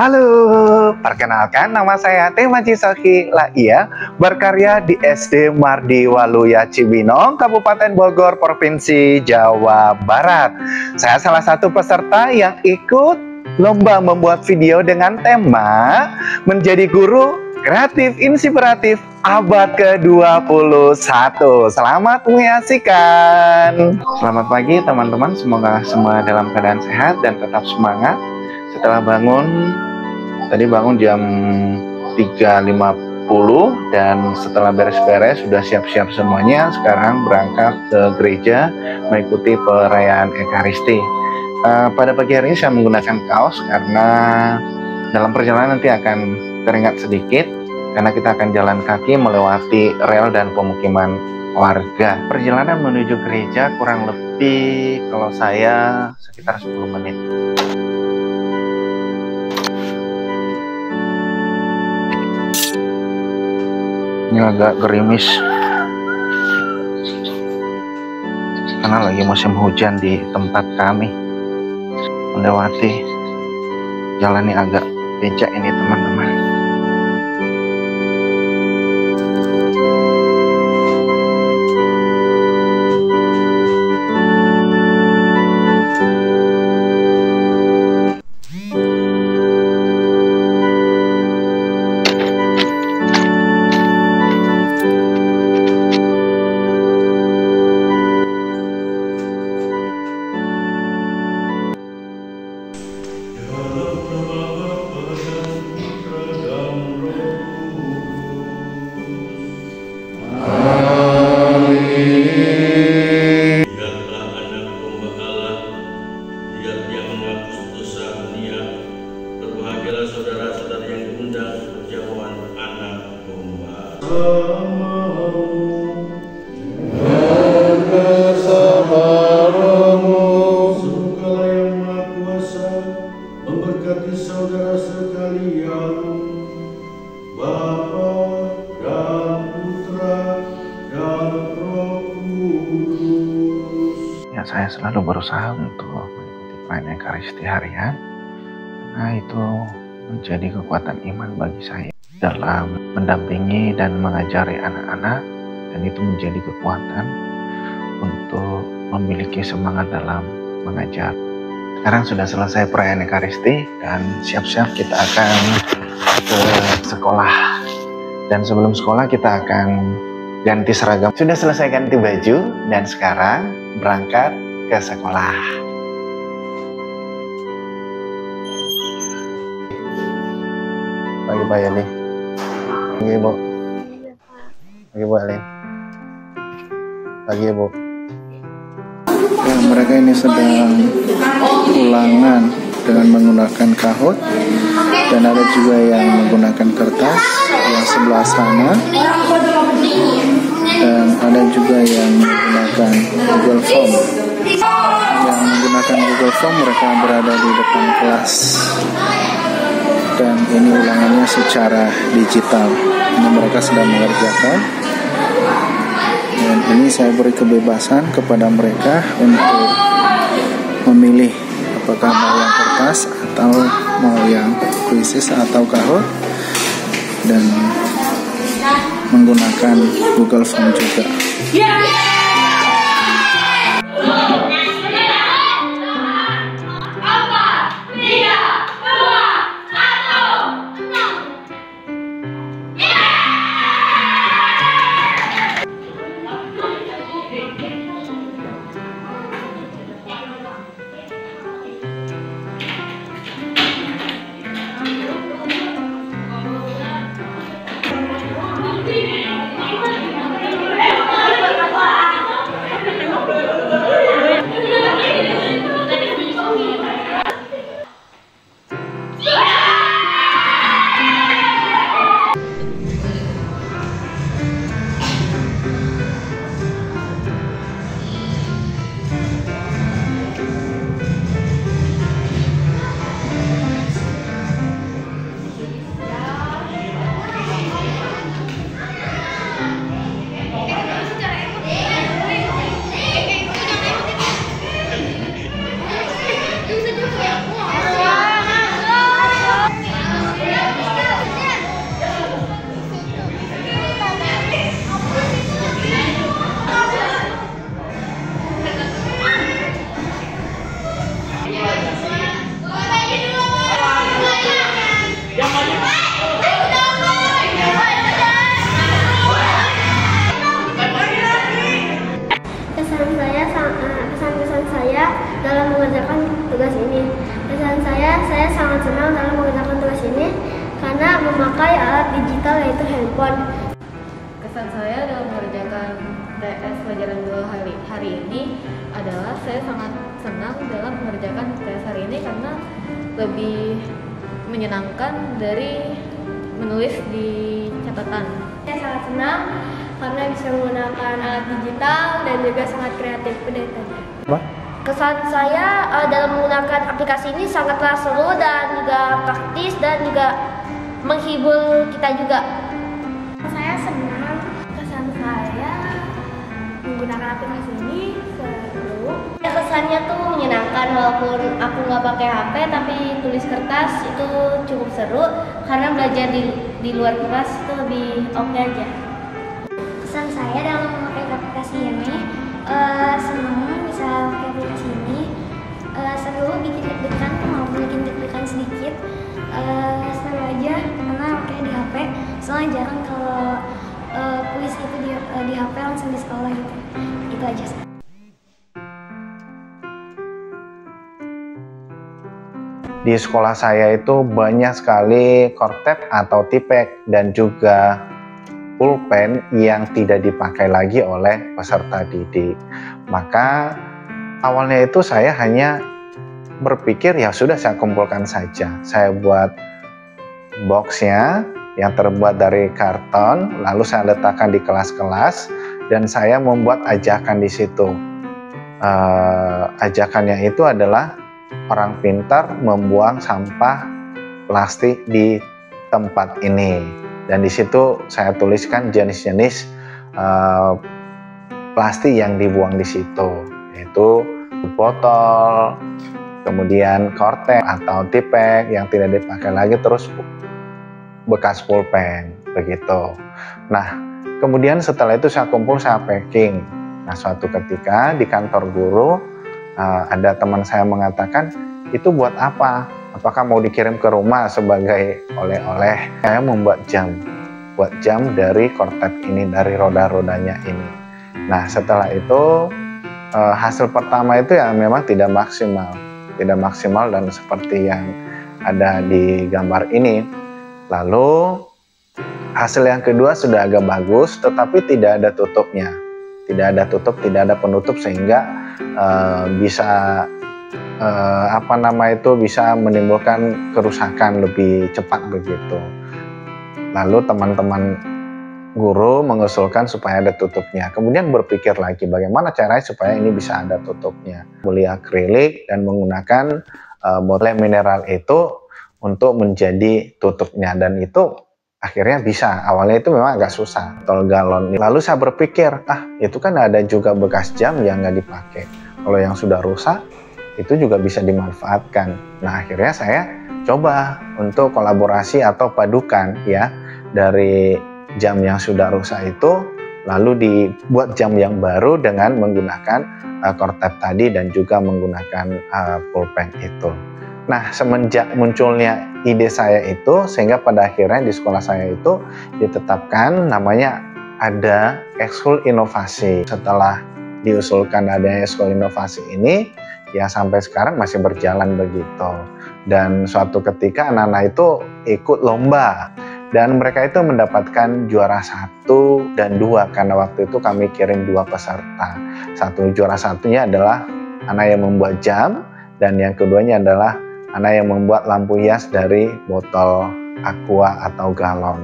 Halo, perkenalkan nama saya Temaji Soki Laia, berkarya di SD Mardi Waluya Cibinong, Kabupaten Bogor, Provinsi Jawa Barat. Saya salah satu peserta yang ikut lomba membuat video dengan tema Menjadi Guru Kreatif Inspiratif Abad ke-21. Selamat menyaksikan. Selamat pagi teman-teman, semoga semua dalam keadaan sehat dan tetap semangat. Setelah tadi bangun jam 3.50 dan setelah beres-beres sudah siap-siap semuanya. Sekarang berangkat ke gereja mengikuti perayaan Ekaristi. Pada pagi hari ini saya menggunakan kaos karena dalam perjalanan nanti akan teringat sedikit karena kita akan jalan kaki melewati rel dan pemukiman warga. Perjalanan menuju gereja kurang lebih kalau saya sekitar 10 menit. Ini agak gerimis karena lagi musim hujan di tempat kami. Melewati jalan ini agak becek ini teman-teman. Saudara-saudara yang diundang perjamuan anak domba. Semoga yang Maha Kuasa memberkati saudara sekalian, Bapa dan Putra dan Roh Kudus. Ya, saya selalu berusaha untuk mengikuti perayaan Ekaristi harian. Nah, itu menjadi kekuatan iman bagi saya dalam mendampingi dan mengajari anak-anak, dan itu menjadi kekuatan untuk memiliki semangat dalam mengajar. Sekarang sudah selesai perayaan Ekaristi dan siap-siap kita akan ke sekolah. Dan sebelum sekolah kita akan ganti seragam. Sudah selesai ganti baju dan sekarang berangkat ke sekolah. Pagi Pak Yani. Pagi Bu. Pagi Bu Alin. Pagi Bu. Ya, mereka ini sedang ulangan dengan menggunakan kahut, dan ada juga yang menggunakan kertas yang sebelah sana, dan ada juga yang menggunakan Google Form. Yang menggunakan Google Form mereka berada di depan kelas. Dan ini ulangannya secara digital. Ini mereka sedang mengerjakan. Dan ini saya beri kebebasan kepada mereka untuk memilih apakah mau yang kertas atau mau yang kuisis atau kahut, dan menggunakan Google Form juga. memakai alat digital yaitu handphone. Kesan saya dalam mengerjakan TS pelajaran 2 hari ini adalah saya sangat senang dalam mengerjakan TS hari ini karena lebih menyenangkan dari menulis di catatan. Saya sangat senang karena bisa menggunakan alat digital dan juga sangat kreatif. Kesan saya dalam menggunakan aplikasi ini sangatlah seru dan juga praktis dan juga menghibur kita juga. Saya senang. Kesan saya menggunakan aplikasi ini seru. Kesannya tuh menyenangkan walaupun aku nggak pakai HP tapi tulis kertas itu cukup seru karena belajar di luar kelas itu lebih oke aja. Kesan saya dalam memakai aplikasi ini senang bisa pakai aplikasi ini, seru, bikin deg-degan, mau bikin deg-degan sedikit, seru aja karena pakai di HP. Soalnya jarang kalau kuis itu di HP langsung di sekolah gitu. Itu aja. Di sekolah saya itu banyak sekali kortep atau tipek dan juga pulpen yang tidak dipakai lagi oleh peserta didik. Maka awalnya itu saya hanya berpikir ya sudah saya kumpulkan saja. Saya buat boxnya yang terbuat dari karton, lalu saya letakkan di kelas-kelas dan saya membuat ajakan di situ. Ajakannya itu adalah orang pintar membuang sampah plastik di tempat ini, dan di situ saya tuliskan jenis-jenis plastik yang dibuang di situ, yaitu botol, kemudian kortek atau tipek yang tidak dipakai lagi, terus bekas pulpen begitu. Nah, kemudian setelah itu saya kumpul, saya packing. Nah, suatu ketika di kantor guru ada teman saya mengatakan, itu buat apa? Apakah mau dikirim ke rumah sebagai oleh-oleh? Saya membuat jam, buat jam dari kortep ini, dari roda-rodanya ini. Nah, setelah itu hasil pertama itu ya memang tidak maksimal dan seperti yang ada di gambar ini. Lalu hasil yang kedua sudah agak bagus, tetapi tidak ada tutupnya. Tidak ada tutup, tidak ada penutup, sehingga bisa bisa menimbulkan kerusakan lebih cepat begitu. Lalu teman-teman guru mengusulkan supaya ada tutupnya. Kemudian berpikir lagi bagaimana caranya supaya ini bisa ada tutupnya. Beli akrilik dan menggunakan botol mineral itu untuk menjadi tutupnya, dan itu akhirnya bisa. Awalnya itu memang agak susah, botol galon. Lalu saya berpikir, itu kan ada juga bekas jam yang nggak dipakai. Kalau yang sudah rusak, itu juga bisa dimanfaatkan. Nah, akhirnya saya coba untuk kolaborasi atau padukan ya, dari jam yang sudah rusak itu, lalu dibuat jam yang baru dengan menggunakan kortep tadi dan juga menggunakan pulpen itu. Nah, semenjak munculnya ide saya itu, sehingga pada akhirnya di sekolah saya itu ditetapkan namanya ada ekskul inovasi. Setelah diusulkan adanya ekskul inovasi ini, ya sampai sekarang masih berjalan begitu. Dan suatu ketika anak-anak itu ikut lomba, dan mereka itu mendapatkan juara 1 dan 2 karena waktu itu kami kirim 2 peserta. Juara satunya adalah anak yang membuat jam, dan yang keduanya adalah anak yang membuat lampu hias dari botol aqua atau galon.